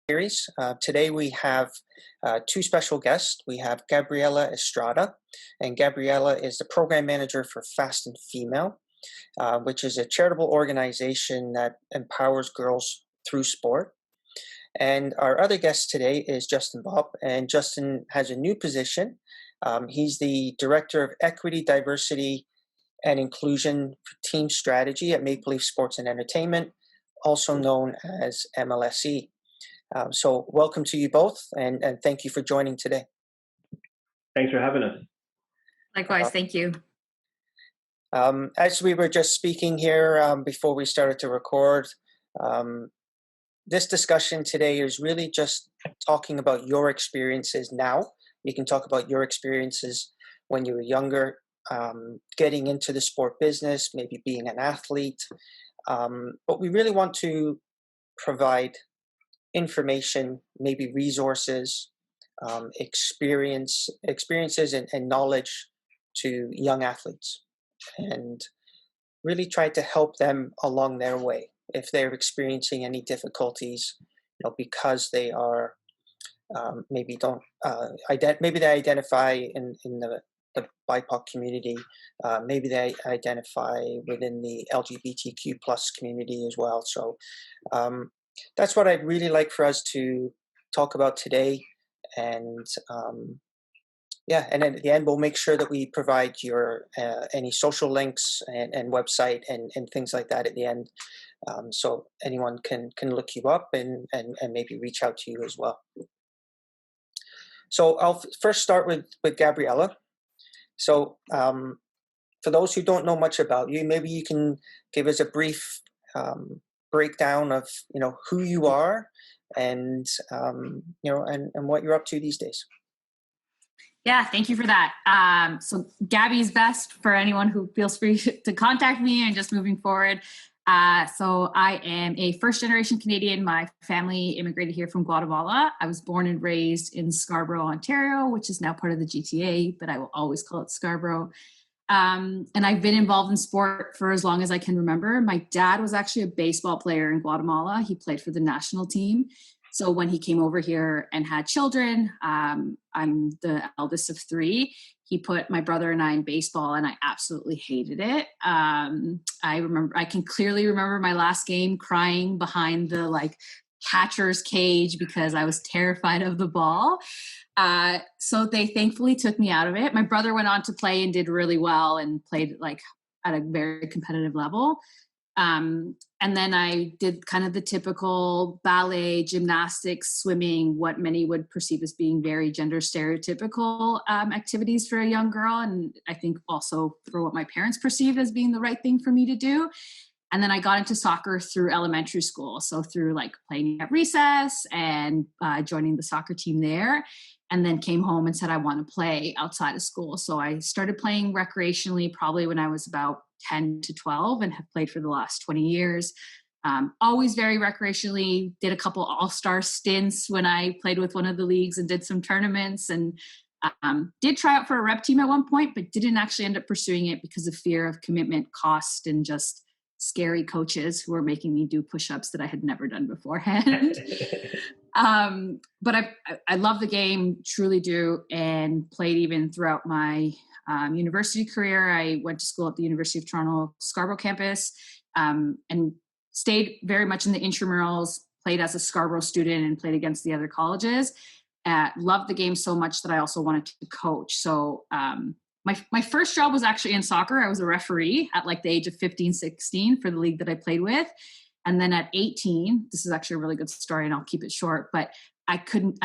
series. Today we have two special guests. We have Gabriela Estrada, and Gabriela is the program manager for Fast and Female, which is a charitable organization that empowers girls through sport. And our other guest today is Justin Bobb, and Justin has a new position. He's the Director of Equity, Diversity, and Inclusion for Team Strategy at Maple Leaf Sports and Entertainment, also known as MLSE. So welcome to you both, and thank you for joining today. Thanks for having us. Likewise, thank you. As we were just speaking here before we started to record, this discussion today is really just talking about your experiences now. You can talk about your experiences when you were younger, getting into the sport business, maybe being an athlete. But we really want to provide information, maybe resources, experiences and knowledge to young athletes, and really try to help them along their way if they're experiencing any difficulties, because they are maybe they identify in the BIPOC community, maybe they identify within the LGBTQ plus community as well. So that's what I'd really like for us to talk about today. And and then at the end, we'll make sure that we provide your any social links and website and things like that at the end, so anyone can look you up and maybe reach out to you as well. So I'll first start with Gabriela. So for those who don't know much about you, maybe you can give us a brief breakdown of who you are and and what you're up to these days. Yeah, thank you for that. So Gabby's best for anyone who feels free to contact me and just moving forward. So I am a first-generation Canadian. My family immigrated here from Guatemala. I was born and raised in Scarborough, Ontario, which is now part of the GTA, but I will always call it Scarborough. And I've been involved in sport for as long as I can remember. My dad was actually a baseball player in Guatemala. He played for the national team. So when he came over here and had children, I'm the eldest of three. He put my brother and I in baseball, and I absolutely hated it. I can clearly remember my last game crying behind the catcher's cage because I was terrified of the ball. So they thankfully took me out of it. My brother went on to play and did really well and played at a very competitive level. And then I did kind of the typical ballet, gymnastics, swimming, what many would perceive as being very gender stereotypical activities for a young girl. And I think also for what my parents perceived as being the right thing for me to do. And then I got into soccer through elementary school. So through playing at recess and joining the soccer team there. And then came home and said, I want to play outside of school. So I started playing recreationally probably when I was about 10 to 12 and have played for the last 20 years. Always very recreationally, did a couple all-star stints when I played with one of the leagues and did some tournaments, and did try out for a rep team at one point, but didn't actually end up pursuing it because of fear of commitment, cost, and just scary coaches who were making me do push-ups that I had never done beforehand. But I love the game, truly do, and played even throughout my university career. I went to school at the University of Toronto Scarborough campus, and stayed very much in the intramurals, played as a Scarborough student and played against the other colleges. Loved the game so much that I also wanted to coach. So my first job was actually in soccer. I was a referee at the age of 15, 16 for the league that I played with. And then at 18, this is actually a really good story and I'll keep it short, but I couldn't,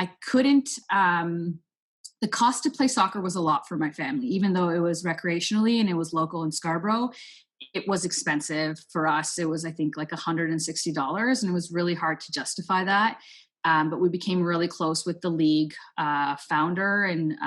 the cost to play soccer was a lot for my family, even though it was recreationally and it was local in Scarborough. It was expensive for us. It was, I think, $160, and it was really hard to justify that. But we became really close with the league founder and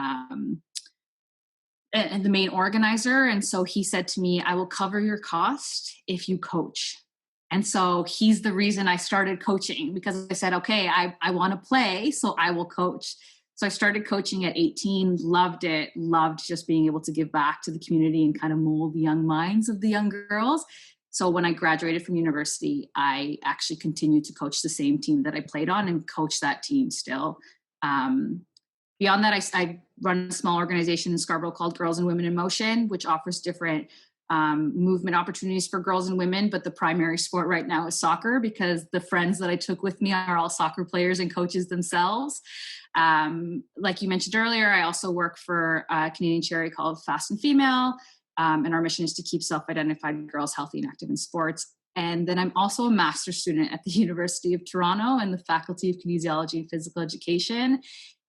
the main organizer. And so he said to me, I will cover your cost if you coach. And so he's the reason I started coaching, because I said, okay, I want to play, so I will coach. So I started coaching at 18, loved it, loved just being able to give back to the community and kind of mold the young minds of the young girls. So when I graduated from university, I actually continued to coach the same team that I played on and coach that team still. Beyond that, I run a small organization in Scarborough called Girls and Women in Motion, which offers different movement opportunities for girls and women. But the primary sport right now is soccer, because the friends that I took with me are all soccer players and coaches themselves. Like you mentioned earlier, I also work for a Canadian charity called Fast and Female. And our mission is to keep self-identified girls healthy and active in sports. And then I'm also a master's student at the University of Toronto in the Faculty of Kinesiology and Physical Education.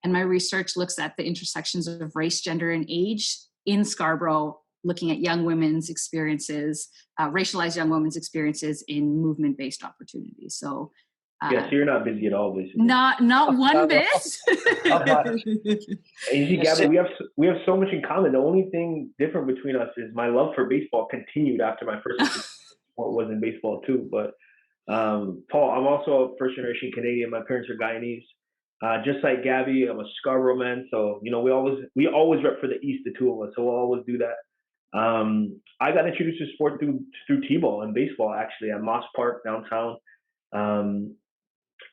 And my research looks at the intersections of race, gender, and age in Scarborough, looking at young women's experiences, racialized young women's experiences in movement-based opportunities. So yeah, so you're not busy at all, basically. Not one bit. And you see, Gabby, we have so much in common. The only thing different between us is my love for baseball continued after my first sport was in baseball too. But Paul, I'm also a first generation Canadian. My parents are Guyanese. Just like Gabby, I'm a Scarborough man. So we always rep for the East, the two of us. So we'll always do that. I got introduced to sport through T-ball and baseball, actually, at Moss Park downtown.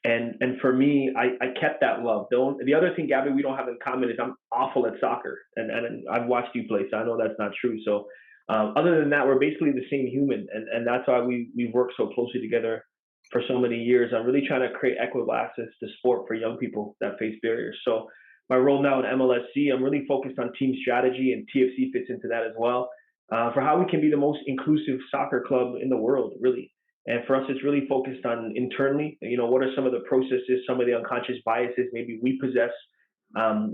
And for me, I kept that love. The other thing, Gabby, we don't have in common is I'm awful at soccer, and I've watched you play, so I know that's not true. So other than that, we're basically the same human, and that's why we've worked so closely together for so many years. I'm really trying to create equitable access to sport for young people that face barriers. So my role now in MLSC, I'm really focused on team strategy, and TFC fits into that as well, for how we can be the most inclusive soccer club in the world, really. And for us, it's really focused on internally, what are some of the processes, some of the unconscious biases maybe we possess.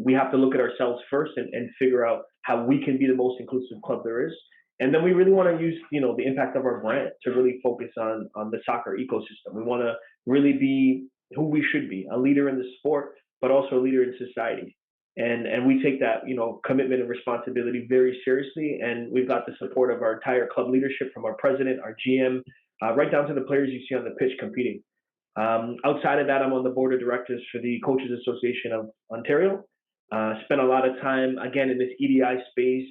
We have to look at ourselves first and figure out how we can be the most inclusive club there is. And then we really want to use, the impact of our brand to really focus on the soccer ecosystem. We want to really be who we should be, a leader in the sport, but also a leader in society. And we take that, commitment and responsibility very seriously. And we've got the support of our entire club leadership, from our president, our GM, right down to the players you see on the pitch competing. Outside of that, I'm on the board of directors for the Coaches Association of Ontario. Spent a lot of time, again, in this EDI space.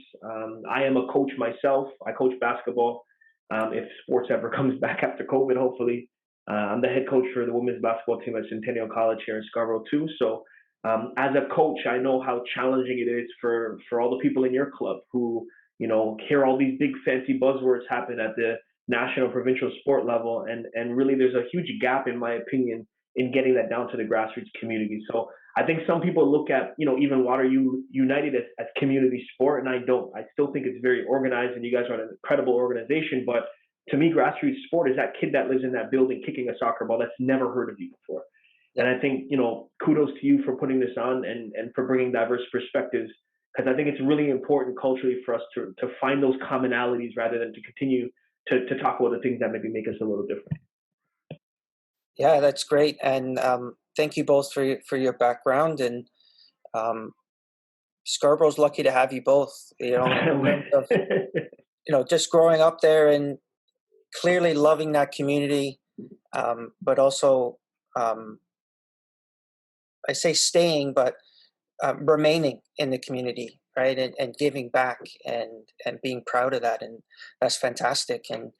I am a coach myself. I coach basketball. If sports ever comes back after COVID, hopefully. I'm the head coach for the women's basketball team at Centennial College here in Scarborough too. So as a coach, I know how challenging it is for all the people in your club who, hear all these big fancy buzzwords happen at the national, provincial sport level, and really there's a huge gap, in my opinion, in getting that down to the grassroots community. So I think some people look at, even Waterloo United as community sport, and I don't. I still think it's very organized, and you guys are an incredible organization, but to me, grassroots sport is that kid that lives in that building kicking a soccer ball that's never heard of you before. And I think, kudos to you for putting this on and for bringing diverse perspectives, because I think it's really important culturally for us to find those commonalities rather than to continue to talk about the things that maybe make us a little different. Yeah, that's great. And thank you both for your background. And Scarborough's lucky to have you both, just growing up there and clearly loving that community, but also, I say staying, but remaining in the community, right? And giving back and being proud of that. And that's fantastic. And,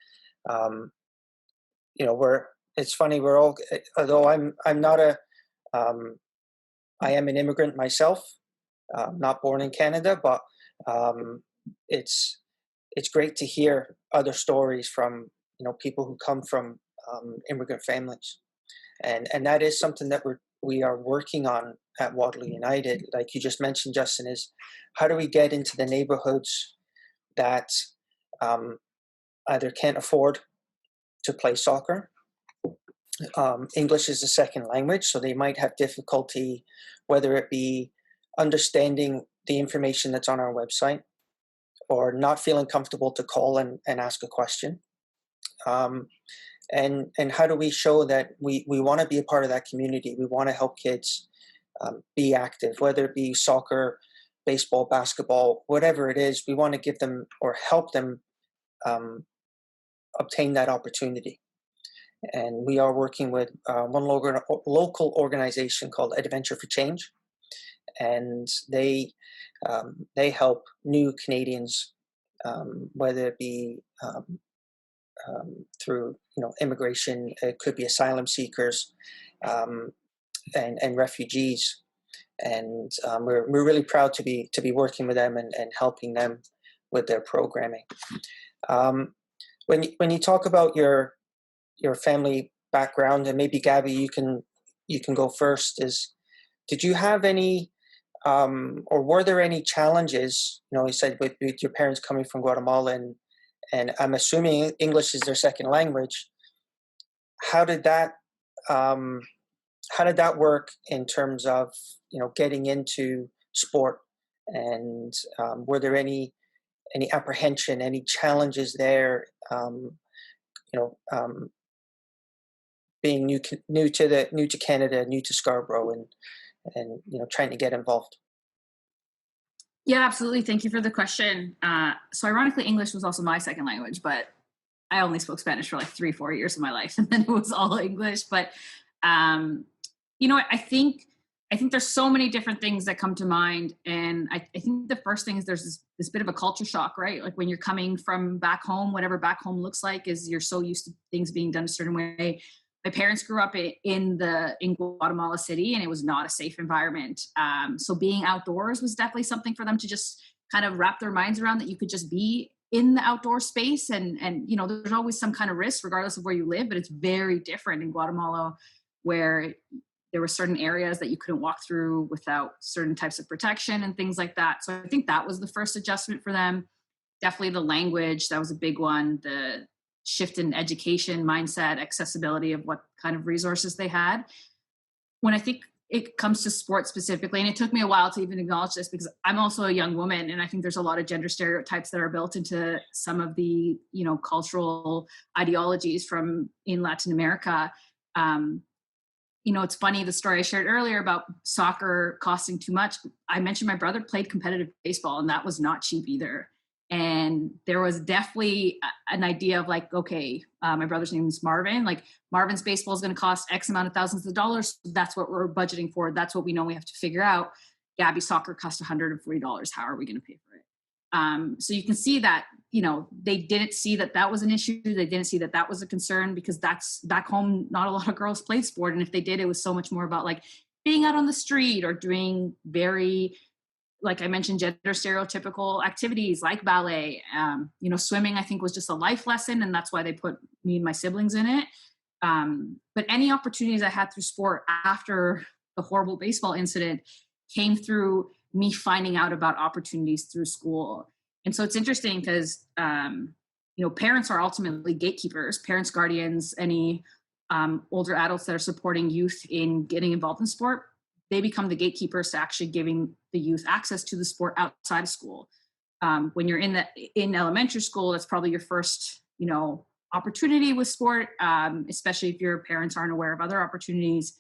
it's funny, we're all, although I'm not I am an immigrant myself, not born in Canada, but it's great to hear other stories from, people who come from immigrant families. And that is something that we are working on at Waterloo United. Like you just mentioned, Justin, is how do we get into the neighborhoods that either can't afford to play soccer. English is a second language, so they might have difficulty, whether it be understanding the information that's on our website or not feeling comfortable to call and ask a question. And how do we show that we want to be a part of that community? We want to help kids be active, whether it be soccer, baseball, basketball, whatever it is. We want to give them or help them obtain that opportunity. And we are working with one local organization called Adventure for Change, and they help new Canadians, whether it be through immigration. It could be asylum seekers um, and refugees. And we're really proud to be working with them and helping them with their programming. When you talk about your family background, and maybe Gabby, you can go first. Did you have any or were there any challenges? You said with your parents coming from Guatemala, and I'm assuming English is their second language. How did that work in terms of getting into sport? And were there any apprehension, any challenges there? Being new to Canada, new to Scarborough, and trying to get involved. Yeah, absolutely. Thank you for the question. So ironically, English was also my second language, but I only spoke Spanish for like 3-4 years of my life, and then it was all English. But I think there's so many different things that come to mind, and I think the first thing is there's this bit of a culture shock, right? Like when you're coming from back home, whatever back home looks like, is you're so used to things being done a certain way. My parents grew up in Guatemala City, and it was not a safe environment. So being outdoors was definitely something for them to just kind of wrap their minds around, that you could just be in the outdoor space. And there's always some kind of risk regardless of where you live, but it's very different in Guatemala, where there were certain areas that you couldn't walk through without certain types of protection and things like that. So I think that was the first adjustment for them. Definitely the language, that was a big one. The shift in education, mindset, accessibility of what kind of resources they had. When I think it comes to sports specifically, and it took me a while to even acknowledge this because I'm also a young woman, and I think there's a lot of gender stereotypes that are built into some of the, cultural ideologies from in Latin America. It's funny, the story I shared earlier about soccer costing too much. I mentioned my brother played competitive baseball, and that was not cheap either. And there was definitely an idea of like, okay, my brother's name is Marvin. Like Marvin's baseball is going to cost X amount of thousands of dollars. That's what we're budgeting for. That's what we know we have to figure out. Gabby's soccer cost $140. How are we going to pay for it? So you can see that, they didn't see that was an issue. They didn't see that was a concern, because that's back home. Not a lot of girls played sport. And if they did, it was so much more about like being out on the street or doing very, like I mentioned, gender stereotypical activities like ballet. Swimming, I think, was just a life lesson, and that's why they put me and my siblings in it. But any opportunities I had through sport after the horrible baseball incident came through me finding out about opportunities through school. And so it's interesting because, parents are ultimately gatekeepers, parents, guardians, any older adults that are supporting youth in getting involved in sport. They become the gatekeepers to actually giving the youth access to the sport outside of school. When you're in elementary school, that's probably your first, opportunity with sport, especially if your parents aren't aware of other opportunities.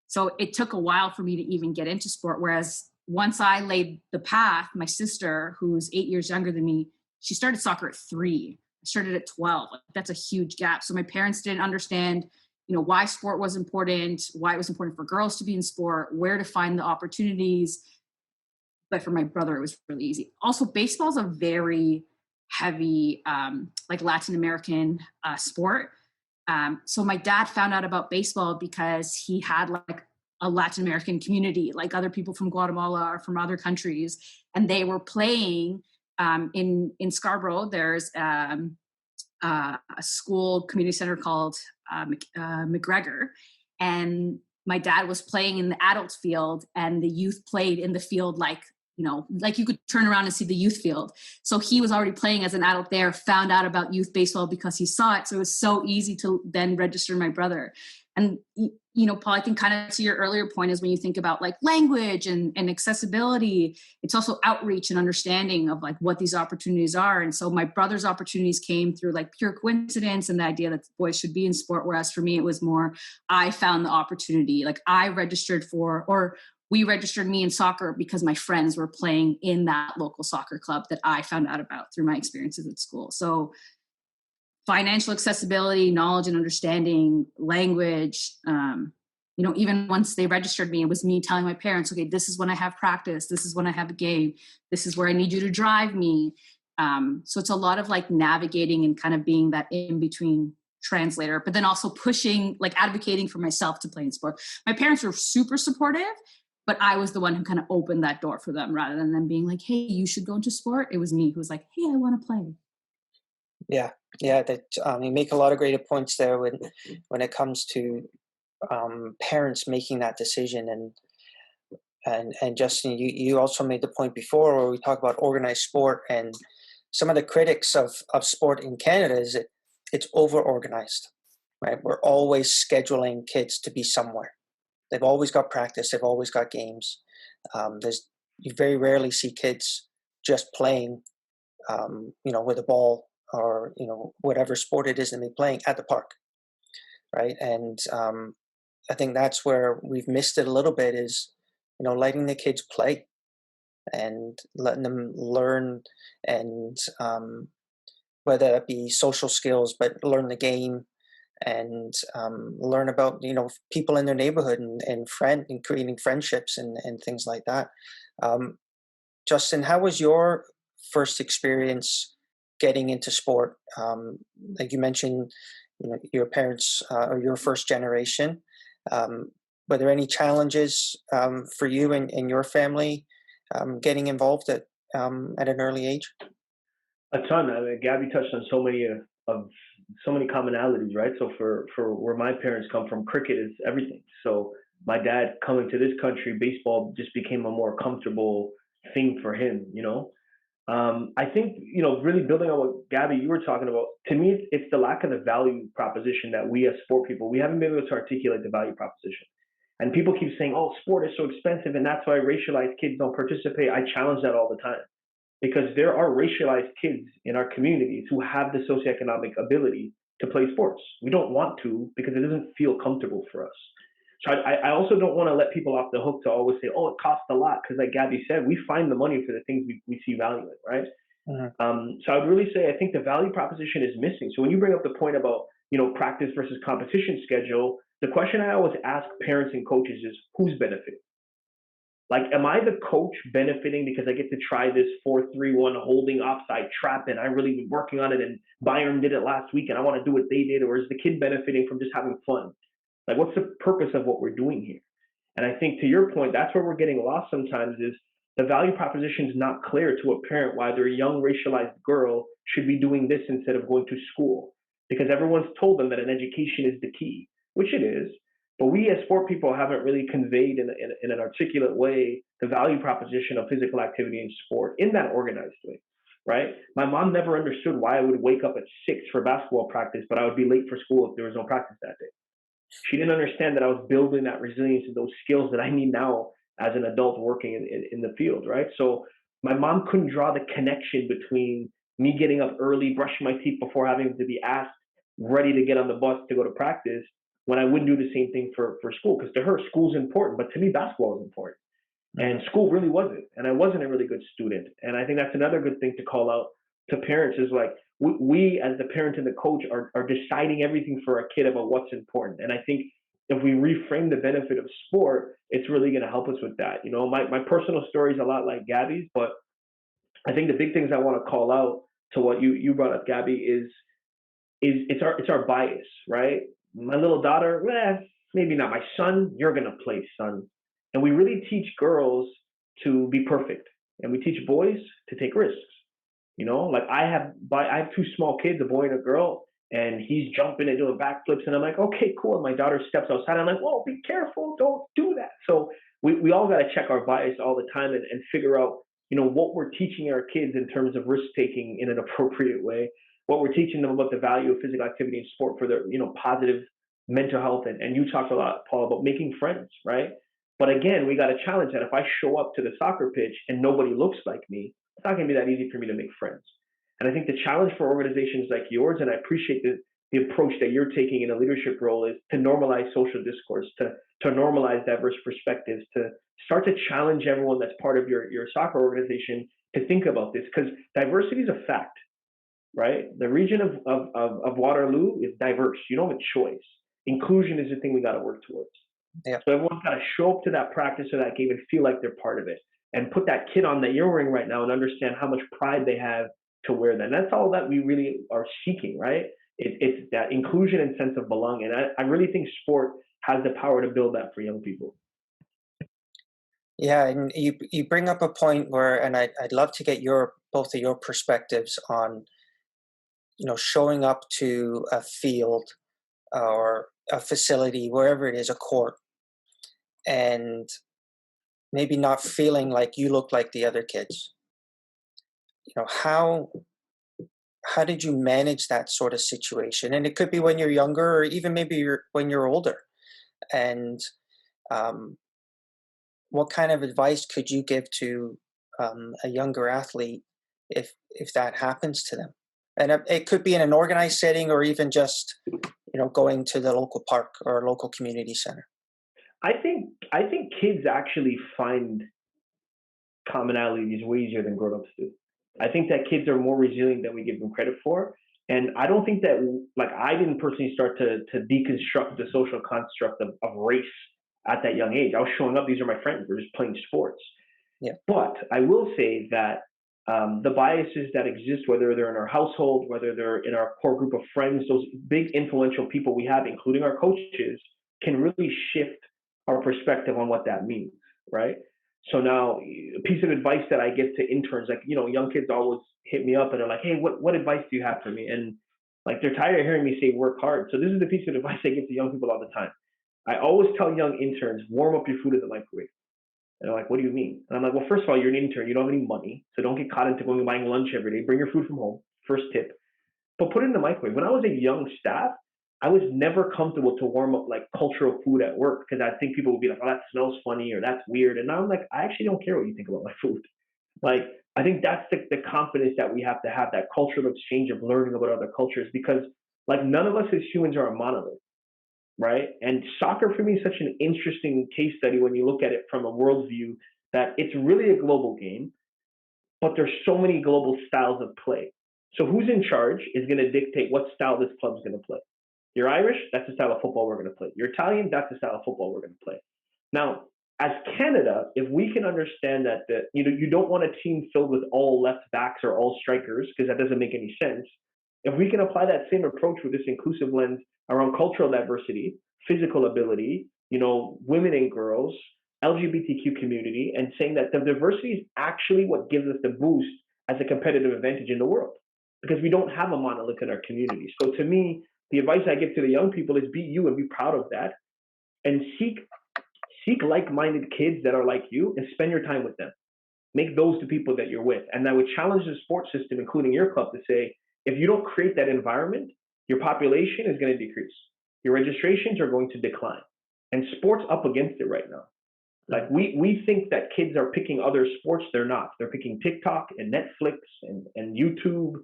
So it took a while for me to even get into sport. Whereas once I laid the path, my sister, who's 8 years younger than me, she started soccer at 3. I started at 12. That's a huge gap. So my parents didn't understand why sport was important, why it was important for girls to be in sport, where to find the opportunities. But for my brother, it was really easy. Also, baseball is a very heavy, like Latin American sport. So my dad found out about baseball because he had like a Latin American community, like other people from Guatemala or from other countries, and they were playing in Scarborough. There's a school community center called McGregor, and my dad was playing in the adult field, and the youth played in the field like you could turn around and see the youth field. So he was already playing as an adult there, found out about youth baseball because he saw it. So it was so easy to then register my brother. And, Paul, I think kind of to your earlier point is when you think about like language and accessibility, it's also outreach and understanding of like what these opportunities are. And so my brother's opportunities came through like pure coincidence and the idea that boys should be in sport. Whereas for me, it was more, I found the opportunity. Like I registered we registered me in soccer because my friends were playing in that local soccer club that I found out about through my experiences at school. So financial accessibility, knowledge and understanding, language, even once they registered me, it was me telling my parents, okay, this is when I have practice. This is when I have a game. This is where I need you to drive me. So it's a lot of like navigating and kind of being that in between translator, but then also pushing, like advocating for myself to play in sport. My parents were super supportive, but I was the one who kind of opened that door for them rather than them being like, hey, you should go into sport. It was me who was like, hey, I want to play. Yeah, that you make a lot of great points there when it comes to parents making that decision. And Justin, you also made the point before where we talk about organized sport, and some of the critics of sport in Canada is it's over organized, right? We're always scheduling kids to be somewhere. They've always got practice. They've always got games. You very rarely see kids just playing, with a ball or whatever sport it is they may be playing at the park, right? And I think that's where we've missed it a little bit is, letting the kids play and letting them learn, and whether it be social skills, but learn the game and learn about people in their neighborhood and creating friendships and things like that. Justin, how was your first experience getting into sport? Like you mentioned, your parents or your first generation. Were there any challenges for you and your family getting involved at an early age? A ton. I mean, Gabby touched on so many commonalities, right? So for where my parents come from, cricket is everything. So my dad coming to this country, baseball just became a more comfortable thing for him. I think really building on what Gabby you were talking about. To me, it's the lack of the value proposition that we as sport people we haven't been able to articulate the value proposition. And people keep saying, "Oh, sport is so expensive, and that's why racialized kids don't participate." I challenge that all the time. Because there are racialized kids in our communities who have the socioeconomic ability to play sports. We don't want to because it doesn't feel comfortable for us. So I also don't want to let people off the hook to always say, oh, it costs a lot. Because like Gabby said, we find the money for the things we see value in, right? So I would really say I think the value proposition is missing. So when you bring up the point about, practice versus competition schedule, the question I always ask parents and coaches is who's benefiting? Like, am I the coach benefiting because I get to try this 4-3-1 holding offside trap and I really been working on it and Bayern did it last week and I want to do what they did? Or is the kid benefiting from just having fun? Like, what's the purpose of what we're doing here? And I think to your point, that's where we're getting lost sometimes is the value proposition is not clear to a parent why their young racialized girl should be doing this instead of going to school. Because everyone's told them that an education is the key, which it is. But we as sport people haven't really conveyed in an articulate way the value proposition of physical activity in sport in that organized way, right? My mom never understood why I would wake up at 6 for basketball practice, but I would be late for school if there was no practice that day. She didn't understand that I was building that resilience and those skills that I need now as an adult working in the field, right? So my mom couldn't draw the connection between me getting up early, brushing my teeth before having to be asked, ready to get on the bus to go to practice, when I wouldn't do the same thing for school. Because to her, school's important, but to me, basketball is important. And school really wasn't. And I wasn't a really good student. And I think that's another good thing to call out to parents is like, we as the parent and the coach are deciding everything for our kid about what's important. And I think if we reframe the benefit of sport, it's really going to help us with that. My personal story is a lot like Gabby's, but I think the big things I want to call out to what you brought up, Gabby, is it's our bias, right? My little daughter, maybe not. My son, you're going to play, son. And we really teach girls to be perfect. And we teach boys to take risks. Like I have 2 small kids, a boy and a girl, and he's jumping and doing backflips. And I'm like, okay, cool. And my daughter steps outside. I'm like, whoa, be careful. Don't do that. So we all got to check our bias all the time and figure out, what we're teaching our kids in terms of risk taking in an appropriate way. What we're teaching them about the value of physical activity and sport for their, positive mental health. And you talked a lot, Paul, about making friends, right? But again, we got to challenge that. If I show up to the soccer pitch and nobody looks like me, it's not going to be that easy for me to make friends. And I think the challenge for organizations like yours, and I appreciate the approach that you're taking in a leadership role, is to normalize social discourse, to normalize diverse perspectives, to start to challenge everyone that's part of your soccer organization to think about this, because diversity is a fact. Right? The region of Waterloo is diverse. You don't have a choice. Inclusion is the thing we got to work towards. Yeah. So everyone's got to show up to that practice or that game and feel like they're part of it, and put that kid on that you're wearing right now and understand how much pride they have to wear that. And that's all that we really are seeking, right? It's that inclusion and sense of belonging. And I really think sport has the power to build that for young people. Yeah, and you bring up a point where, and I'd love to get both of your perspectives on, showing up to a field or a facility, wherever it is, a court, and maybe not feeling like you look like the other kids. How did you manage that sort of situation? And it could be when you're younger, or even maybe when you're older. And what kind of advice could you give to a younger athlete if that happens to them? And it could be in an organized setting, or even just going to the local park or local community center. I think kids actually find commonalities way easier than grown-ups do. I think that kids are more resilient than we give them credit for. And I don't think that, I didn't personally start to deconstruct the social construct of race at that young age. I was showing up, these are my friends, we're just playing sports. Yeah. But I will say that the biases that exist, whether they're in our household, whether they're in our core group of friends, those big influential people we have, including our coaches, can really shift our perspective on what that means, right? So now, a piece of advice that I give to interns, young kids always hit me up and they're like, hey, what advice do you have for me? And they're tired of hearing me say work hard. So this is the piece of advice I give to young people all the time. I always tell young interns, warm up your food in the microwave. And they're like, what do you mean? And I'm like, well, first of all, you're an intern. You don't have any money. So don't get caught into going and buying lunch every day. Bring your food from home. First tip. But put it in the microwave. When I was a young staff, I was never comfortable to warm up cultural food at work, because I think people would be like, oh, that smells funny, or that's weird. And now I'm like, I actually don't care what you think about my food. I think that's the confidence that we have to have, that cultural exchange of learning about other cultures, because none of us as humans are a monolith, right? And soccer for me is such an interesting case study when you look at it from a worldview, that it's really a global game, but there's so many global styles of play. So who's in charge is going to dictate what style this club's going to play. You're Irish, that's the style of football we're going to play. You're Italian, that's the style of football we're going to play. Now, as Canada, if we can understand that you don't want a team filled with all left backs or all strikers, because that doesn't make any sense. If we can apply that same approach with this inclusive lens around cultural diversity, physical ability, women and girls, LGBTQ community, and saying that the diversity is actually what gives us the boost as a competitive advantage in the world, because we don't have a monolith in our community. So to me, the advice I give to the young people is be you and be proud of that, and seek like-minded kids that are like you and spend your time with them. Make those the people that you're with. And I would challenge the sports system, including your club, to say, if you don't create that environment, your population is going to decrease. Your registrations are going to decline. And sports up against it right now. We think that kids are picking other sports. They're not. They're picking TikTok and Netflix and YouTube.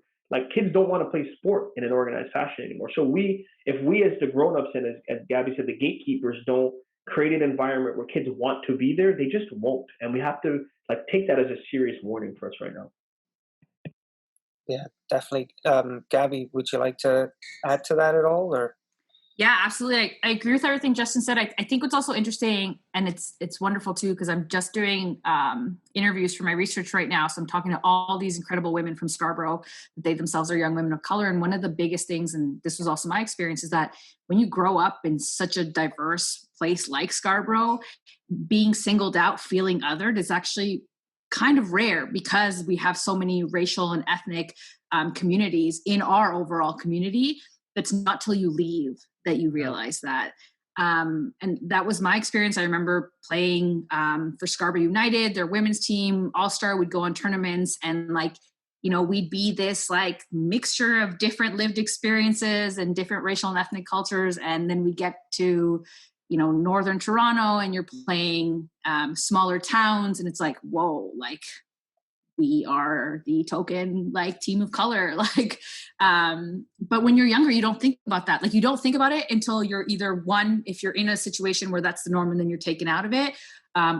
Kids don't want to play sport in an organized fashion anymore. So if we as the grown-ups, and as Gabby said, the gatekeepers, don't create an environment where kids want to be there, they just won't. And we have to take that as a serious warning for us right now. Yeah, definitely. Gabby, would you like to add to that at all, or? Yeah, absolutely. I agree with everything Justin said. I think what's also interesting, and it's wonderful too, because I'm just doing interviews for my research right now. So I'm talking to all these incredible women from Scarborough. They themselves are young women of color. And one of the biggest things, and this was also my experience, is that when you grow up in such a diverse place like Scarborough, being singled out, feeling othered is actually kind of rare, because we have so many racial and ethnic communities in our overall community. It's not till you leave that you realize that. And that was my experience. I remember playing for Scarborough United, their women's team, all-star, would go on tournaments, and we'd be this mixture of different lived experiences and different racial and ethnic cultures. And then we get to, Northern Toronto, and you're playing smaller towns, and it's whoa, we are the token team of color. But when you're younger, you don't think about that. You don't think about it until you're either one, if you're in a situation where that's the norm and then you're taken out of it,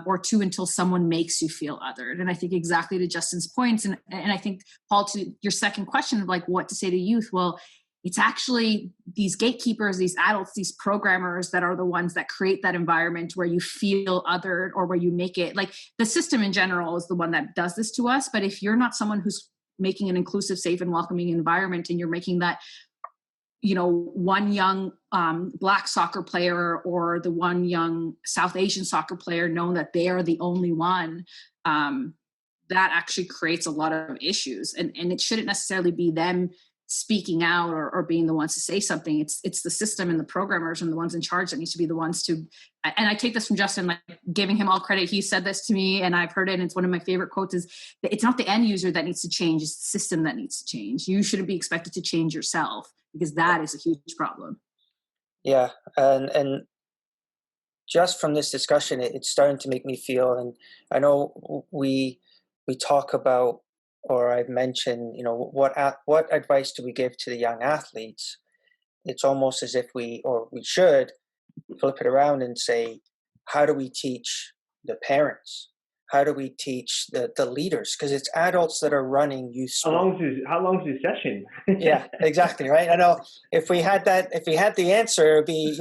or two, until someone makes you feel othered. And I think exactly to Justin's points, and I think, Paul, to your second question of what to say to youth, well, it's actually these gatekeepers, these adults, these programmers that are the ones that create that environment where you feel othered, or where you make it the system in general is the one that does this to us. But if you're not someone who's making an inclusive, safe, and welcoming environment, and you're making that, one young Black soccer player or the one young South Asian soccer player know that they are the only one, that actually creates a lot of issues. And it shouldn't necessarily be them speaking out or being the ones to say something. It's the system and the programmers and the ones in charge that needs to be the ones to, and I take this from Justin, like giving him all credit. He said this to me and I've heard it, and it's one of my favorite quotes, is that it's not the end user that needs to change, it's the system that needs to change. You shouldn't be expected to change yourself, because that is a huge problem. Yeah. And just from this discussion, it's starting to make me feel, and I know we talk about, or I've mentioned, what advice do we give to the young athletes? It's almost as if we should flip it around and say, how do we teach the parents? How do we teach the leaders? Because it's adults that are running youth sport. How long is the session? Yeah, exactly, right? I know if we had the answer, it would be,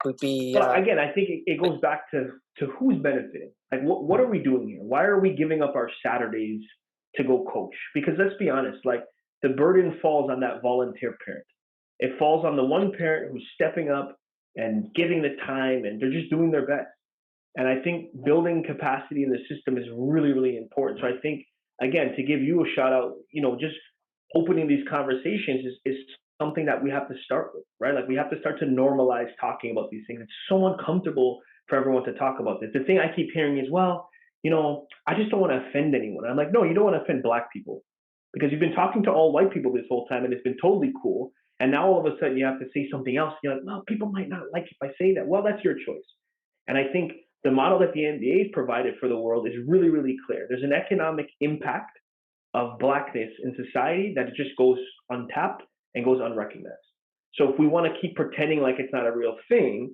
would be. But again, I think it goes back to who's benefiting. Like, what are we doing here? Why are we giving up our Saturdays to go coach? Because let's be honest, like, the burden falls on that volunteer parent. It falls on the one parent who's stepping up and giving the time, and they're just doing their best. And I think building capacity in the system is really, really important. So I think, again, to give you a shout out, just opening these conversations is something that we have to start with, right? Like, we have to start to normalize talking about these things. It's so uncomfortable for everyone to talk about this. The thing I keep hearing is, well, I just don't want to offend anyone. I'm like, no, you don't want to offend Black people, because you've been talking to all white people this whole time and it's been totally cool. And now all of a sudden you have to say something else. You're like, well, people might not like if I say that. Well, that's your choice. And I think the model that the NBA has provided for the world is really, really clear. There's an economic impact of Blackness in society that just goes untapped and goes unrecognized. So if we want to keep pretending like it's not a real thing,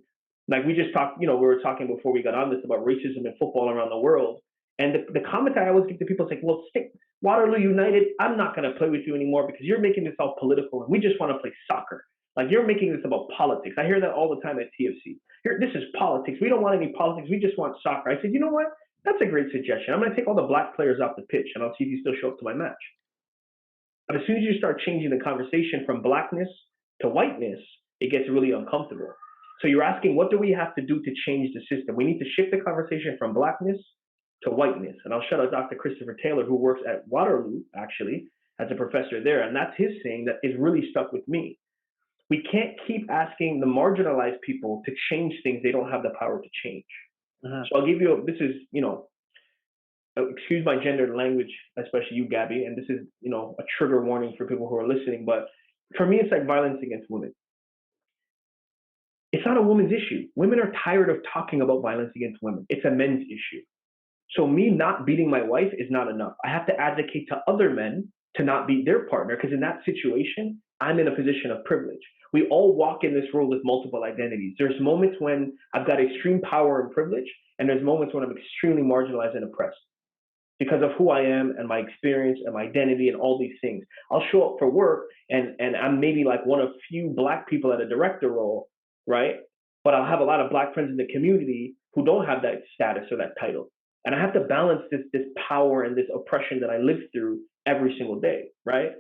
like we just talked, we were talking before we got on this about racism in football around the world. And the comment I always give to people is like, well, stick Waterloo United, I'm not going to play with you anymore because you're making this all political and we just want to play soccer. Like, you're making this about politics. I hear that all the time at TFC. This is politics. We don't want any politics. We just want soccer. I said, you know what? That's a great suggestion. I'm going to take all the Black players off the pitch and I'll see if you still show up to my match. But as soon as you start changing the conversation from Blackness to whiteness, it gets really uncomfortable. So you're asking, what do we have to do to change the system? We need to shift the conversation from Blackness to whiteness. And I'll shout out Dr. Christopher Taylor, who works at Waterloo, actually, as a professor there. And that's his saying that is really stuck with me. We can't keep asking the marginalized people to change things they don't have the power to change. Uh-huh. So I'll give you, this is, excuse my gendered language, especially you, Gabby, and this is, a trigger warning for people who are listening, but for me, it's like violence against women. It's not a woman's issue. Women are tired of talking about violence against women. It's a men's issue. So me not beating my wife is not enough. I have to advocate to other men to not beat their partner, because in that situation, I'm in a position of privilege. We all walk in this world with multiple identities. There's moments when I've got extreme power and privilege, and there's moments when I'm extremely marginalized and oppressed because of who I am and my experience and my identity and all these things. I'll show up for work and I'm maybe like one of few Black people at a director role, right? But I'll have a lot of Black friends in the community who don't have that status or that title. And I have to balance this power and this oppression that I live through every single day, right?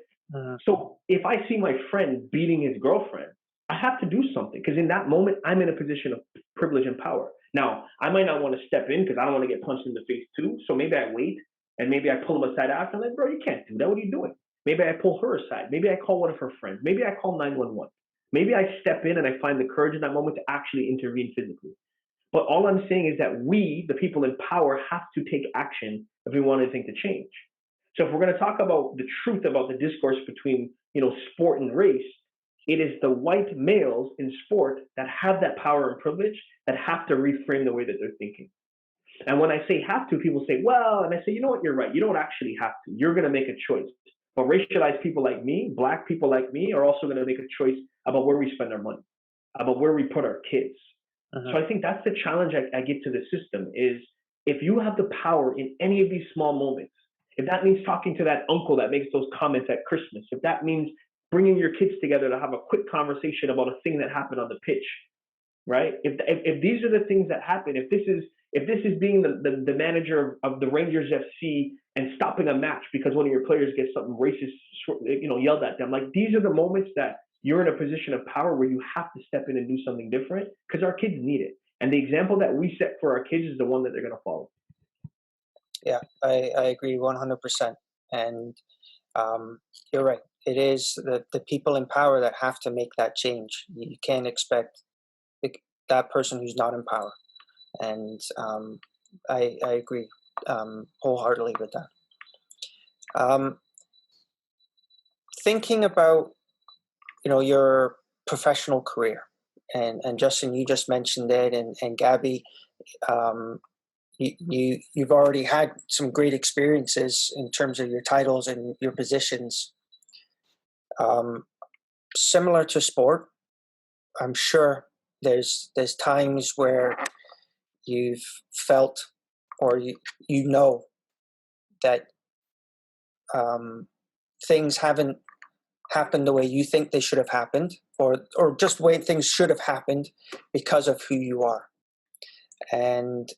So if I see my friend beating his girlfriend, I have to do something, because in that moment, I'm in a position of privilege and power. Now, I might not want to step in because I don't want to get punched in the face too. So maybe I wait and maybe I pull him aside after. I'm like, bro, you can't do that. What are you doing? Maybe I pull her aside. Maybe I call one of her friends. Maybe I call 911. Maybe I step in and I find the courage in that moment to actually intervene physically. But all I'm saying is that we, the people in power, have to take action if we want anything to change. So if we're going to talk about the truth about the discourse between, sport and race, it is the white males in sport that have that power and privilege that have to reframe the way that they're thinking. And when I say have to, people say, well, and I say, you know what, you're right. You don't actually have to. You're going to make a choice. But racialized people like me, Black people like me, are also going to make a choice about where we spend our money, about where we put our kids. Uh-huh. So I think that's the challenge I get to the system is, if you have the power in any of these small moments, if that means talking to that uncle that makes those comments at Christmas, if that means bringing your kids together to have a quick conversation about a thing that happened on the pitch, right? If these are the things that happen, if this is, if this is being the manager of the Rangers FC and stopping a match because one of your players gets something racist, yelled at them, like these are the moments that you're in a position of power where you have to step in and do something different because our kids need it. And the example that we set for our kids is the one that they're going to follow. Yeah, I agree 100%. And you're right. It is the people in power that have to make that change. You can't expect that person who's not in power. And I agree wholeheartedly with that. Thinking about your professional career, and Justin, you just mentioned it, and Gabby, you've already had some great experiences in terms of your titles and your positions. Similar to sport, I'm sure there's times where you've felt or you know that things haven't happened the way you think they should have happened, or just the way things should have happened because of who you are. And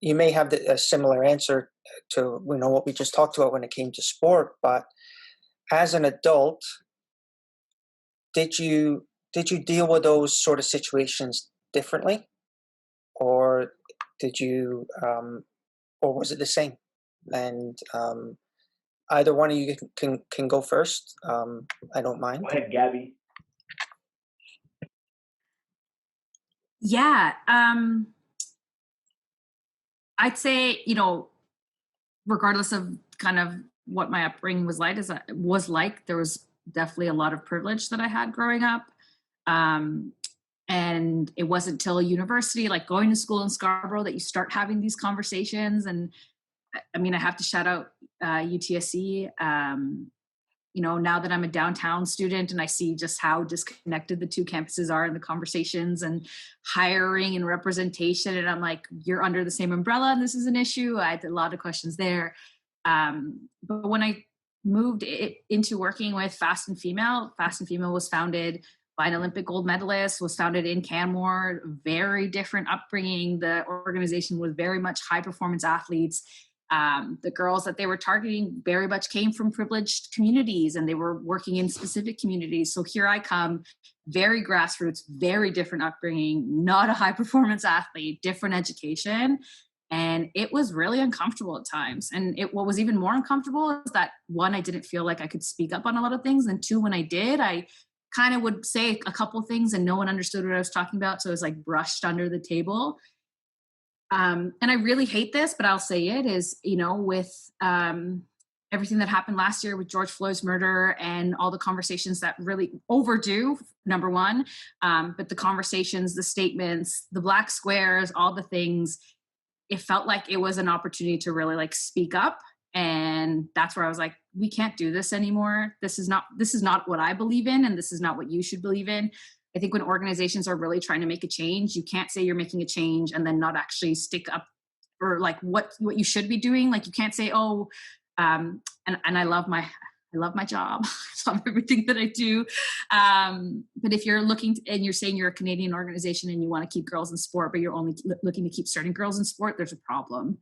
you may have a similar answer to what we just talked about when it came to sport, but as an adult, did you deal with those sort of situations differently, or did you or was it the same? And either one of you can go first. I don't mind. Go ahead, Gabby. Yeah. I'd say, regardless of kind of what my upbringing was like, there was definitely a lot of privilege that I had growing up. And it wasn't till university, like going to school in Scarborough, that you start having these conversations. And I mean, I have to shout out UTSC. Now that I'm a downtown student and I see just how disconnected the two campuses are in the conversations and hiring and representation, and I'm like, you're under the same umbrella and this is an issue. I had a lot of questions there. But when I moved into working with Fast and Female was founded by an Olympic gold medalist, was founded in Canmore, very different upbringing. The organization was very much high performance athletes. The girls that they were targeting very much came from privileged communities, and they were working in specific communities. So here I come, very grassroots, very different upbringing, not a high performance athlete, different education. And it was really uncomfortable at times. And what was even more uncomfortable is that, one, I didn't feel like I could speak up on a lot of things. And two, when I did, I kind of would say a couple things and no one understood what I was talking about. So it was like brushed under the table. And I really hate this, but I'll say it is, with everything that happened last year with George Floyd's murder and all the conversations that really overdue, number one, but the conversations, the statements, the black squares, all the things, it felt like it was an opportunity to really like speak up. And that's where I was like, we can't do this anymore. This is not what I believe in, and this is not what you should believe in. I think when organizations are really trying to make a change, you can't say you're making a change and then not actually stick up for like what you should be doing. Like you can't say, and I love my job. I love everything that I do. But if you're looking and you're saying you're a Canadian organization and you want to keep girls in sport, but you're only looking to keep certain girls in sport, there's a problem.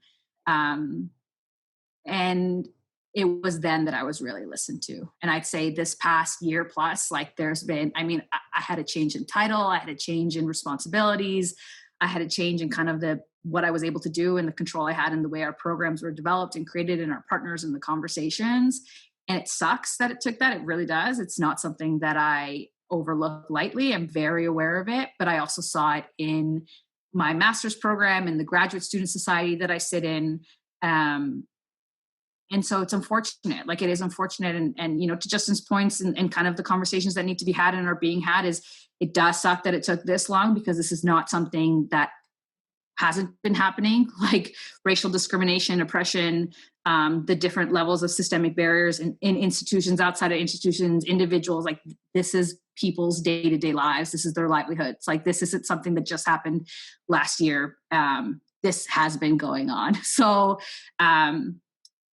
And it was then that I was really listened to. And I'd say this past year plus, like there's been, I had a change in title, I had a change in responsibilities, I had a change in kind of what I was able to do and the control I had in the way our programs were developed and created and our partners and the conversations. And it sucks that it took that. It really does. It's not something that I overlook lightly. I'm very aware of it, but I also saw it in my master's program and the graduate student society that I sit in. And so it's unfortunate, like it is unfortunate. And to Justin's points and kind of the conversations that need to be had and are being had is it does suck that it took this long, because this is not something that hasn't been happening, like racial discrimination, oppression, the different levels of systemic barriers in institutions, outside of institutions, individuals, like this is people's day-to-day lives. This is their livelihoods. Like this isn't something that just happened last year. This has been going on. So,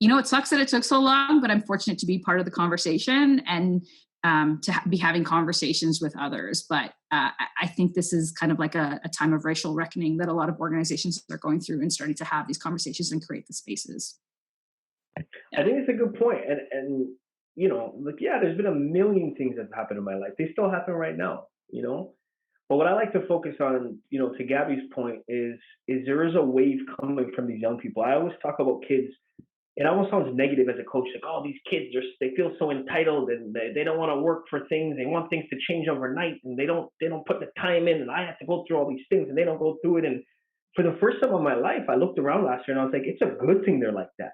it sucks that it took so long, but I'm fortunate to be part of the conversation. And be having conversations with others. But I think this is kind of like a time of racial reckoning that a lot of organizations are going through and starting to have these conversations and create the spaces. I think it's a good point. And you know, like, yeah, there's been a million things that have happened in my life. They still happen right now, you know? But what I like to focus on, you know, to Gabby's point is there is a wave coming from these young people. I always talk about kids. It almost sounds negative as a coach, like, oh, these kids they feel so entitled and they don't want to work for things. They want things to change overnight, and they don't put the time in, and I have to go through all these things, and they don't go through it. And for the first time in my life, I looked around last year and I was like, it's a good thing they're like that,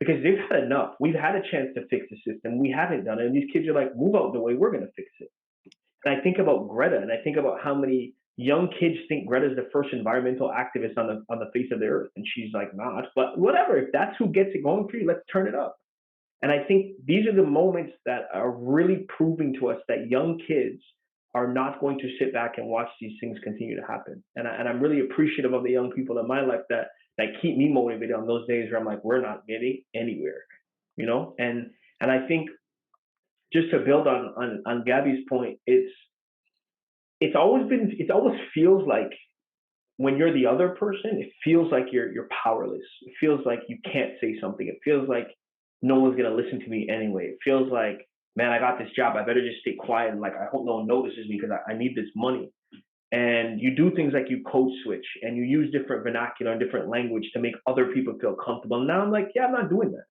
because they've had enough. We've had a chance to fix the system. We haven't done it. And these kids are like, move out the way, we're going to fix it. And I think about Greta, and I think about how many young kids think Greta's the first environmental activist on the face of the earth, and she's like not. But whatever, if that's who gets it going for you, let's turn it up. And I think these are the moments that are really proving to us that young kids are not going to sit back and watch these things continue to happen. And I'm really appreciative of the young people in my life that keep me motivated on those days where I'm like, we're not getting anywhere, you know. And I think, just to build on Gabby's point, it always feels like when you're the other person, it feels like you're powerless. It feels like you can't say something. It feels like no one's gonna listen to me anyway. It feels like, man, I got this job, I better just stay quiet, and like, I hope no one notices me because I need this money. And you do things like you code switch and you use different vernacular and different language to make other people feel comfortable. And now I'm like, yeah, I'm not doing that.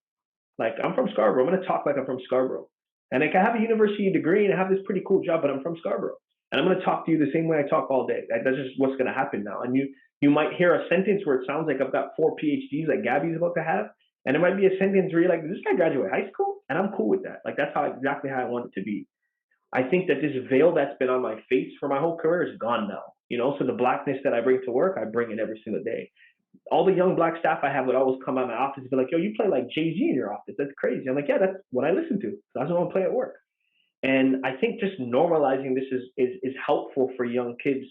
Like, I'm from Scarborough. I'm gonna talk like I'm from Scarborough. And like, I have a university degree and I have this pretty cool job, but I'm from Scarborough. And I'm going to talk to you the same way I talk all day. That's just what's going to happen now. And you might hear a sentence where it sounds like I've got 4 PhDs like Gabby's about to have. And there might be a sentence where you're like, did this guy graduate high school? And I'm cool with that. Like, that's exactly how I want it to be. I think that this veil that's been on my face for my whole career is gone now. You know, so the blackness that I bring to work, I bring it every single day. All the young black staff I have would always come out of my office and be like, yo, you play like Jay-Z in your office. That's crazy. I'm like, yeah, that's what I listen to. That's what I want to play at work. And I think just normalizing this is helpful for young kids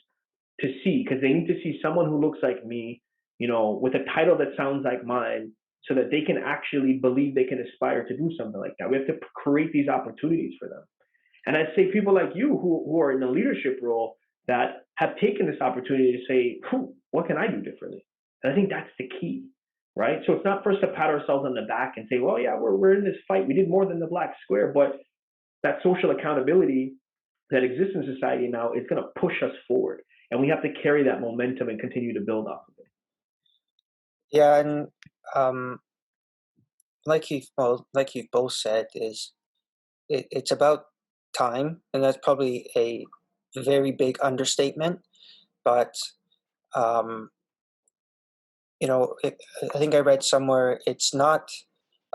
to see, because they need to see someone who looks like me, you know, with a title that sounds like mine, so that they can actually believe they can aspire to do something like that. We have to create these opportunities for them. And I'd say people like you who are in a leadership role that have taken this opportunity to say, what can I do differently? And I think that's the key, right? So it's not for us to pat ourselves on the back and say, well, yeah, we're in this fight. We did more than the black square, but that social accountability that exists in society now is going to push us forward. And we have to carry that momentum and continue to build off of it. Yeah, and like you both said, it's about time, and that's probably a very big understatement. But you know, I think I read somewhere, it's not,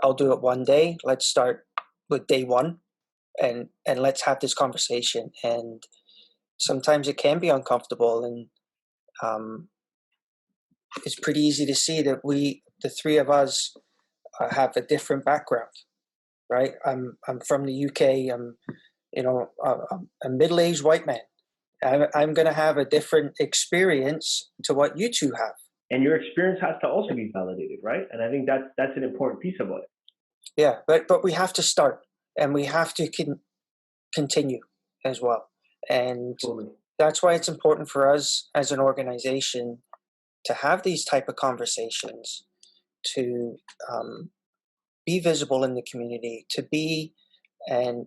I'll do it one day. Let's start with day one, and let's have this conversation. And sometimes it can be uncomfortable, and it's pretty easy to see that the three of us, have a different background, right? I'm from the UK. I'm a middle-aged white man. I'm going to have a different experience to what you two have. And your experience has to also be validated, right? And I think that's an important piece about it. Yeah, but we have to start, and we have to continue as well. And Totally. That's why it's important for us as an organization to have these type of conversations, to be visible in the community, to be an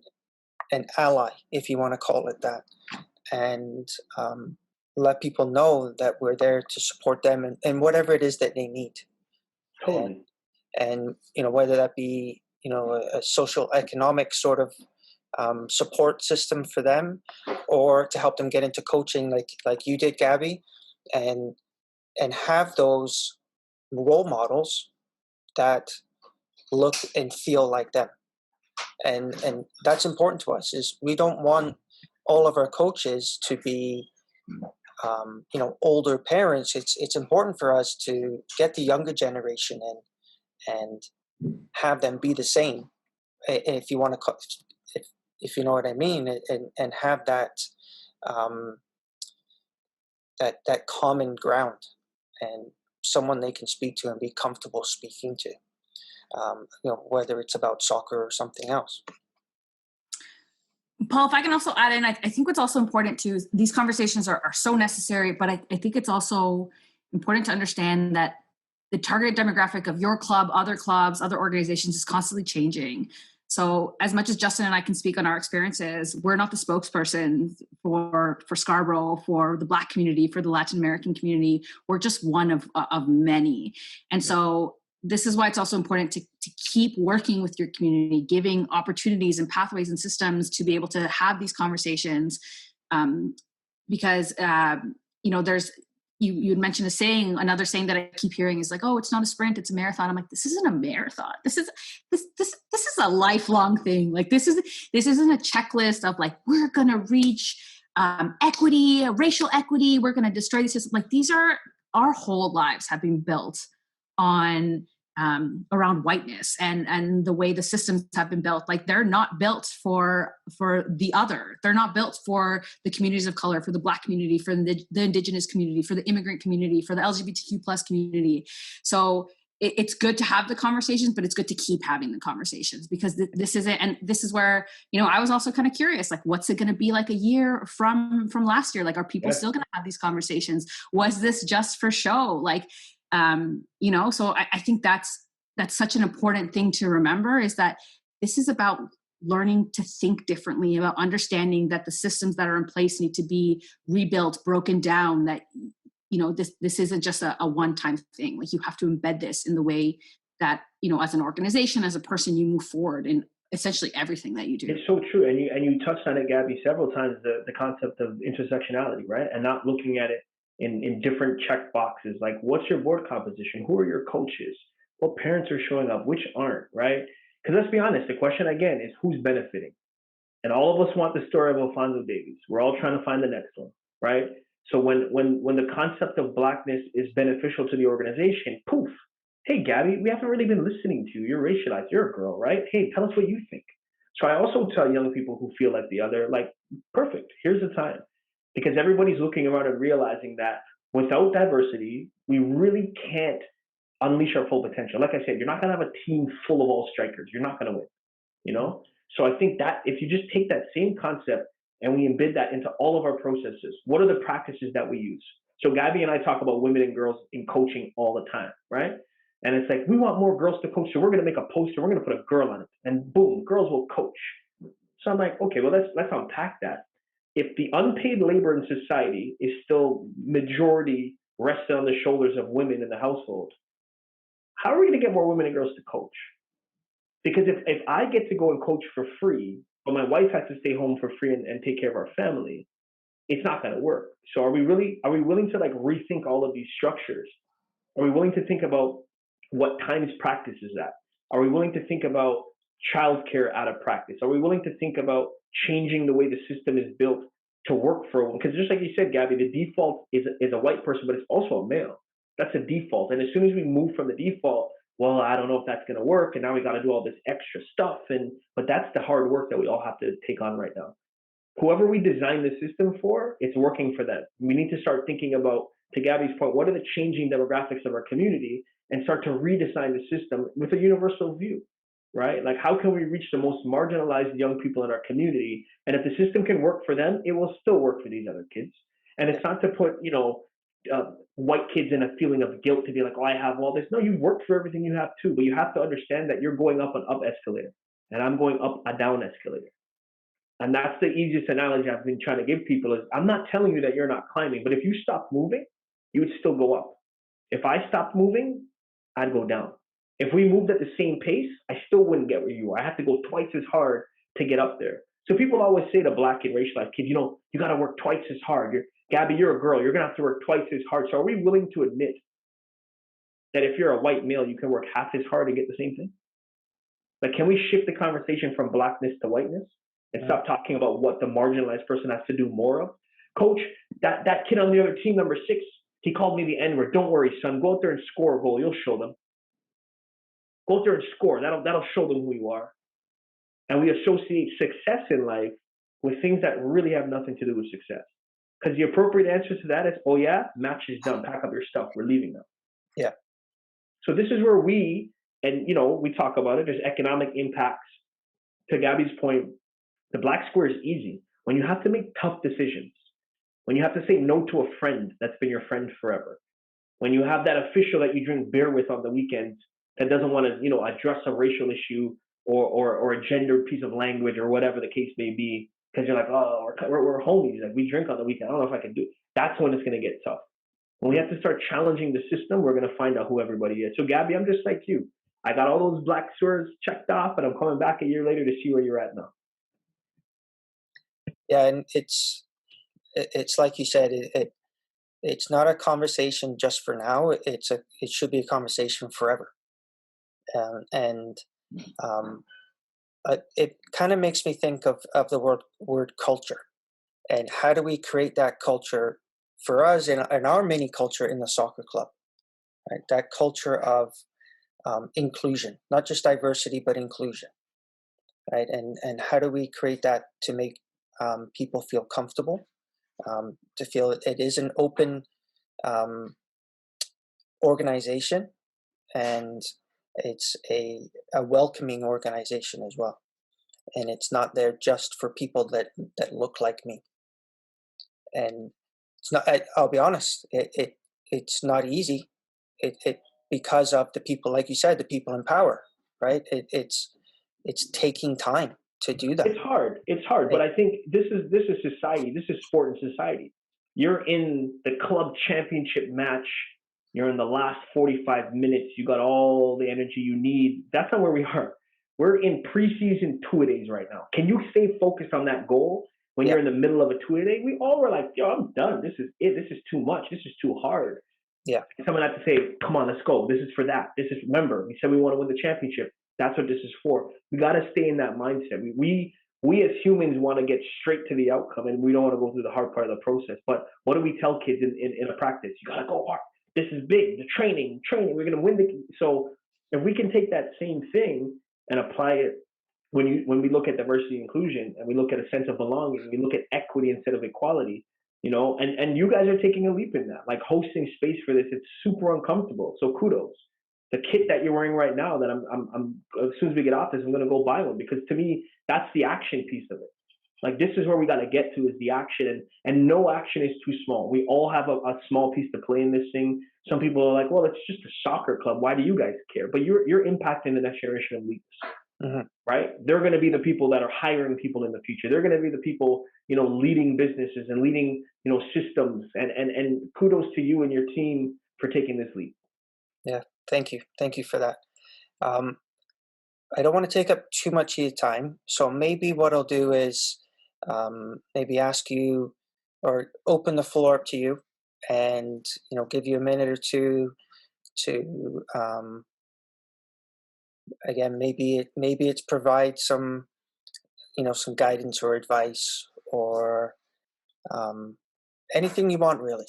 ally, if you want to call it that, and let people know that we're there to support them in whatever it is that they need. Totally. And you know, whether that be, you know, a social economic sort of support system for them, or to help them get into coaching like you did, Gabby, and have those role models that look and feel like them. And that's important to us. Is we don't want all of our coaches to be you know, older parents. It's important for us to get the younger generation in and have them be the same, if you want to, if you know what I mean, and have that that common ground and someone they can speak to and be comfortable speaking to, you know, whether it's about soccer or something else. Paul, if I can also add in, I think what's also important too is these conversations are so necessary, but I think it's also important to understand that the targeted demographic of your clubs, other organizations is constantly changing. So as much as Justin and I can speak on our experiences, we're not the spokesperson for Scarborough, for the Black community, for the Latin American community. We're just one of many. And so this is why it's also important to keep working with your community, giving opportunities and pathways and systems to be able to have these conversations. Because, there's, you had mentioned a saying, another saying that I keep hearing is like, oh, it's not a sprint, it's a marathon. I'm like, this isn't a marathon. This is a lifelong thing. Like this isn't a checklist of like, we're going to reach equity, racial equity. We're going to destroy the system. Like these are, our whole lives have been built on around whiteness and the way the systems have been built. Like they're not built for the other. They're not built for the communities of color, for the Black community, for the Indigenous community, for the immigrant community, for the LGBTQ plus community. So it's good to have the conversations, but it's good to keep having the conversations because this isn't, and this is where, I was also kind of curious, like, what's it going to be like a year from last year? Like, are people still going to have these conversations? Was this just for show? Like, so I think that's such an important thing to remember is that this is about learning to think differently, about understanding that the systems that are in place need to be rebuilt, broken down, that, this isn't just a one-time thing. Like you have to embed this in the way that, as an organization, as a person, you move forward in essentially everything that you do. It's so true. And you touched on it, Gabby, several times, the concept of intersectionality, right? And not looking at it in different check boxes, like what's your board composition? Who are your coaches? What parents are showing up? Which aren't, right? Because let's be honest, the question again is who's benefiting? And all of us want the story of Alfonso Davies. We're all trying to find the next one, right? So when the concept of Blackness is beneficial to the organization, poof, hey, Gabby, we haven't really been listening to you. You're racialized. You're a girl, right? Hey, tell us what you think. So I also tell young people who feel like the other, like, perfect, here's the time. Because everybody's looking around and realizing that without diversity, we really can't unleash our full potential. Like I said, you're not going to have a team full of all strikers. You're not going to win, So I think that if you just take that same concept and we embed that into all of our processes, what are the practices that we use? So Gabby and I talk about women and girls in coaching all the time, right? And it's like, we want more girls to coach, so we're going to make a poster, we're going to put a girl on it, and boom, girls will coach. So I'm like, okay, well, let's unpack that. If the unpaid labor in society is still majority rested on the shoulders of women in the household, how are we going to get more women and girls to coach? Because if I get to go and coach for free, but my wife has to stay home for free and take care of our family, it's not going to work. So are we willing to like rethink all of these structures? Are we willing to think about what times practice is at? Are we willing to think about childcare out of practice? Are we willing to think about changing the way the system is built to work for one? Because just like you said, Gabby, the default is a white person, but it's also a male. That's a default. And as soon as we move from the default, well, I don't know if that's going to work, and now we got to do all this extra stuff. But that's the hard work that we all have to take on right now. Whoever we design the system for, it's working for them. We need to start thinking about, to Gabby's point, what are the changing demographics of our community, and start to redesign the system with a universal view, right? Like, how can we reach the most marginalized young people in our community? And if the system can work for them, it will still work for these other kids. And it's not to put, white kids in a feeling of guilt to be like, oh, I have all this. No, you worked for everything you have too, but you have to understand that you're going up an up escalator and I'm going up a down escalator. And that's the easiest analogy I've been trying to give people is I'm not telling you that you're not climbing, but if you stop moving, you would still go up. If I stopped moving, I'd go down. If we moved at the same pace, I still wouldn't get where you are. I have to go twice as hard to get up there. So people always say to Black and racialized kids, you got to work twice as hard. Gabby, you're a girl. You're going to have to work twice as hard. So are we willing to admit that if you're a white male, you can work half as hard to get the same thing? Like, can we shift the conversation from Blackness to whiteness and stop talking about what the marginalized person has to do more of? Coach, that kid on the other team, number 6, he called me the N-word. Don't worry, son. Go out there and score a goal. You'll show them. Go out there and score. That'll show them who you are. And we associate success in life with things that really have nothing to do with success. Because the appropriate answer to that is, oh yeah, match is done. Pack up your stuff. We're leaving now. Yeah. So this is where we talk about it. There's economic impacts. To Gabby's point, The black square is easy. When you have to make tough decisions, when you have to say no to a friend that's been your friend forever, when you have that official that you drink beer with on the weekends that doesn't want to, address a racial issue or a gendered piece of language or whatever the case may be, because you're like, oh, we're homies, like we drink on the weekend. I don't know if I can do it. That's when it's going to get tough. When we have to start challenging the system, we're going to find out who everybody is. So, Gabby, I'm just like you. I got all those black squares checked off, and I'm coming back a year later to see where you're at now. Yeah, and it's like you said, it's not a conversation just for now. It should be a conversation forever. It kind of makes me think of the word culture, and how do we create that culture for us in our mini culture in the soccer club, right? That culture of inclusion, not just diversity, but inclusion, right? And how do we create that to make people feel comfortable, to feel it is an open organization, and it's a welcoming organization as well. And it's not there just for people that look like me. And it's not. I'll be honest. It's not easy. It because of the people, like you said, the people in power, right? It's taking time to do that. It's hard. But I think this is society. This is sport and society. You're in the club championship match. You're in the last 45 minutes. You got all the energy you need. That's not where we are. We're in preseason two-a-days right now. Can you stay focused on that goal when you're in the middle of a two-a-day? We all were like, yo, I'm done. This is it. This is too much. This is too hard. Yeah. Someone had to say, come on, let's go. This is for that. This is, remember, we said we want to win the championship. That's what this is for. We got to stay in that mindset. We as humans want to get straight to the outcome, and we don't want to go through the hard part of the process. But what do we tell kids in a practice? You got to go hard. This is big. The training. We're going to win the. So if we can take that same thing and apply it when we look at diversity and inclusion, and we look at a sense of belonging, we look at equity instead of equality, and you guys are taking a leap in that, like hosting space for this. It's super uncomfortable. So kudos. The kit that you're wearing right now, that I'm as soon as we get off this, I'm going to go buy one, because to me, that's the action piece of it. Like, this is where we got to get to, is the action, and no action is too small. We all have a small piece to play in this thing. Some people are like, well, it's just a soccer club. Why do you guys care? But you're impacting the next generation of leaders, right? They're going to be the people that are hiring people in the future. They're going to be the people, leading businesses and leading, systems, and kudos to you and your team for taking this leap. Yeah. Thank you for that. I don't want to take up too much of your time, so maybe what I'll do is maybe ask you, or open the floor up to you, and give you a minute or two to again, maybe it's provide some some guidance or advice, or anything you want, really.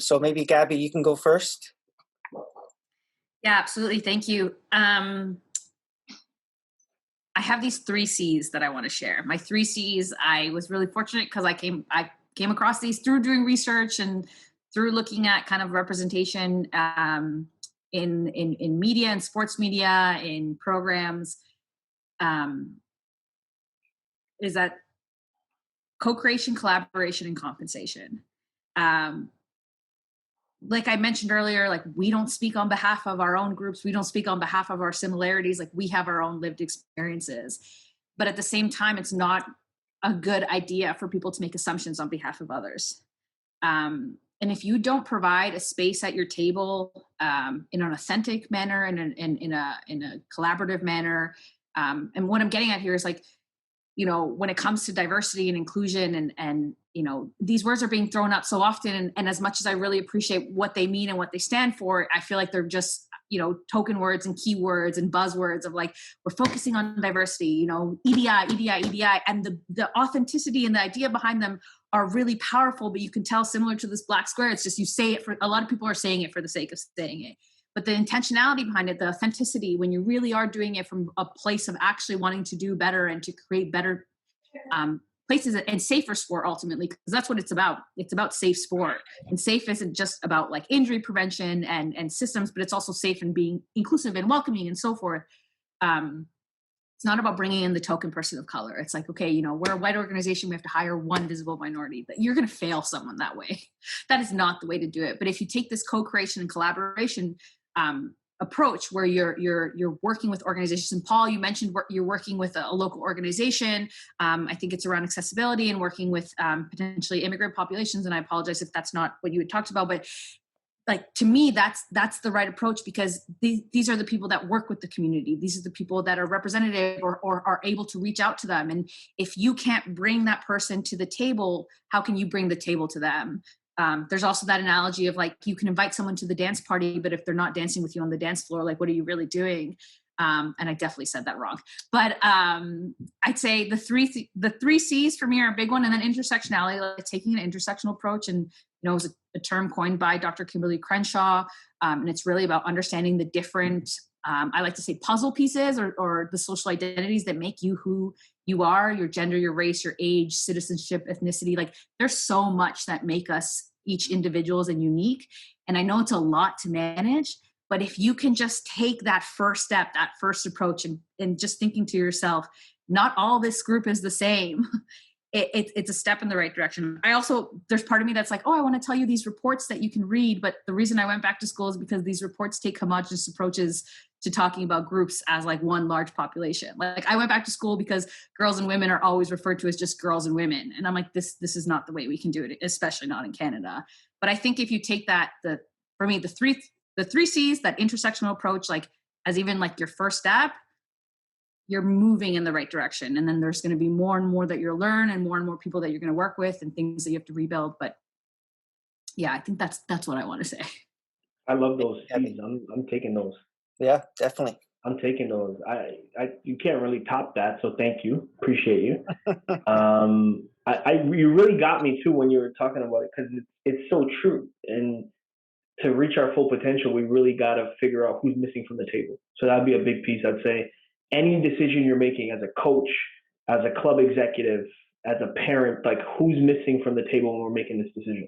So maybe Gabby, you can go first. Yeah, absolutely. Thank you. I have these 3 C's that I want to share. My 3 C's, I was really fortunate because I came across these through doing research and through looking at kind of representation in media and sports media, in programs, is that co-creation, collaboration, and compensation. Like I mentioned earlier, like, we don't speak on behalf of our own groups. We don't speak on behalf of our similarities. Like, we have our own lived experiences. But at the same time, it's not a good idea for people to make assumptions on behalf of others. And if you don't provide a space at your table in an authentic manner and in a collaborative manner, and what I'm getting at here is, like, when it comes to diversity and inclusion, and these words are being thrown out so often, and as much as I really appreciate what they mean and what they stand for, I feel like they're just, token words and keywords and buzzwords of, like, we're focusing on diversity, EDI, and the authenticity and the idea behind them are really powerful, but you can tell, similar to this black square, it's just, you say it for, a lot of people are saying it for the sake of saying it. But the intentionality behind it, the authenticity, when you really are doing it from a place of actually wanting to do better and to create better places and safer sport, ultimately, because that's what it's about. It's about safe sport. And safe isn't just about, like, injury prevention and systems, but it's also safe and being inclusive and welcoming and so forth. It's not about bringing in the token person of color. It's like, okay, we're a white organization. We have to hire one visible minority. But you're going to fail someone that way. That is not the way to do it. But if you take this co-creation and collaboration approach where you're working with organizations, and Paul, you mentioned you're working with a local organization. I think it's around accessibility and working with potentially immigrant populations. And I apologize if that's not what you had talked about, but like, to me, that's the right approach, because these are the people that work with the community. These are the people that are representative or are able to reach out to them. And if you can't bring that person to the table, how can you bring the table to them? There's also that analogy of like, you can invite someone to the dance party, but if they're not dancing with you on the dance floor, like, what are you really doing? And I definitely said that wrong. But I'd say the three C's for me are a big one. And then intersectionality, like taking an intersectional approach. And, it was a term coined by Dr. Kimberly Crenshaw. And it's really about understanding the different, I like to say, puzzle pieces or the social identities that make you who you are, your gender, your race, your age, citizenship, ethnicity. Like, there's so much that make us each individuals and unique. And I know it's a lot to manage, but if you can just take that first step, that first approach, and just thinking to yourself, not all this group is the same. It's a step in the right direction. There's part of me that's like, oh, I want to tell you these reports that you can read. But the reason I went back to school is because these reports take homogenous approaches to talking about groups as like one large population. Like, I went back to school because girls and women are always referred to as just girls and women. And I'm like, this is not the way we can do it, especially not in Canada. But I think if you take that, for me, the three C's, that intersectional approach, like, as even like your first step, you're moving in the right direction. And then there's going to be more and more that you'll learn, and more people that you're going to work with, and things that you have to rebuild. But yeah, I think that's what I want to say. I love those C's. I'm taking those. Yeah, definitely. I'm taking those. You can't really top that. So thank you. Appreciate you. You really got me too when you were talking about it, because it's so true. And to reach our full potential, we really got to figure out who's missing from the table. So that'd be a big piece. I'd say any decision you're making as a coach, as a club executive, as a parent, like, who's missing from the table when we're making this decision?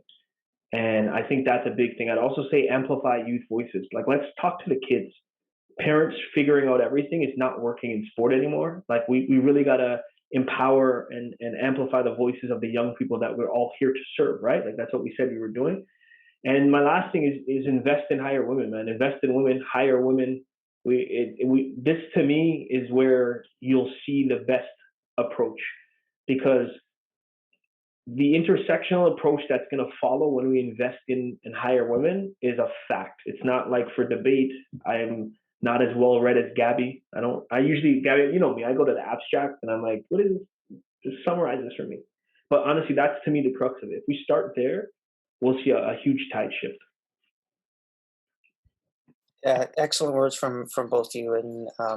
And I think that's a big thing. I'd also say amplify youth voices. Like, let's talk to the kids. Parents figuring out everything is not working in sport anymore. Like, we really got to empower and amplify the voices of the young people that we're all here to serve, right? Like, that's what we said we were doing. And my last thing is invest in hire women, man. Invest in women, hire women. This to me is where you'll see the best approach, because the intersectional approach that's going to follow when we invest in and hire women is a fact. It's not like for debate. I'm not as well read as Gabby. Gabby, you know me, I go to the abstract and I'm like, what is this? Just summarize this for me. But honestly, that's to me the crux of it. If we start there, we'll see a huge tide shift. Yeah, excellent words from both of you, and I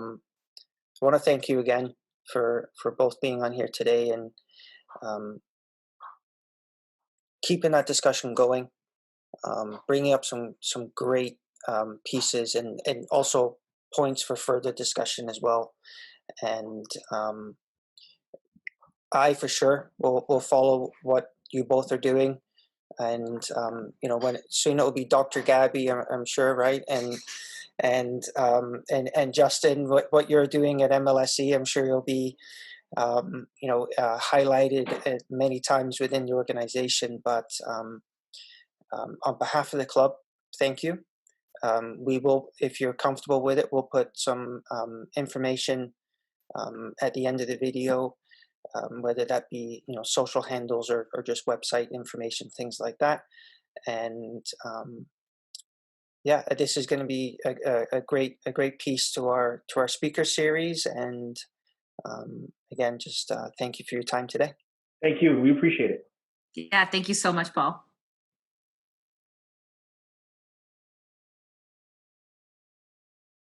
want to thank you again for both being on here today, and keeping that discussion going, bringing up some great pieces, and also points for further discussion as well. And I for sure will follow what you both are doing. And soon it will be Dr. Gabby, I'm sure, right? And Justin, what you're doing at MLSE, I'm sure you'll be highlighted many times within the organization. But on behalf of the club, thank you. We will, if you're comfortable with it, we'll put some information at the end of the video. Whether that be social handles or just website information, things like that. And this is going to be a great piece to our speaker series. And again, just thank you for your time today. Thank you. We appreciate it. Yeah, thank you so much, Paul.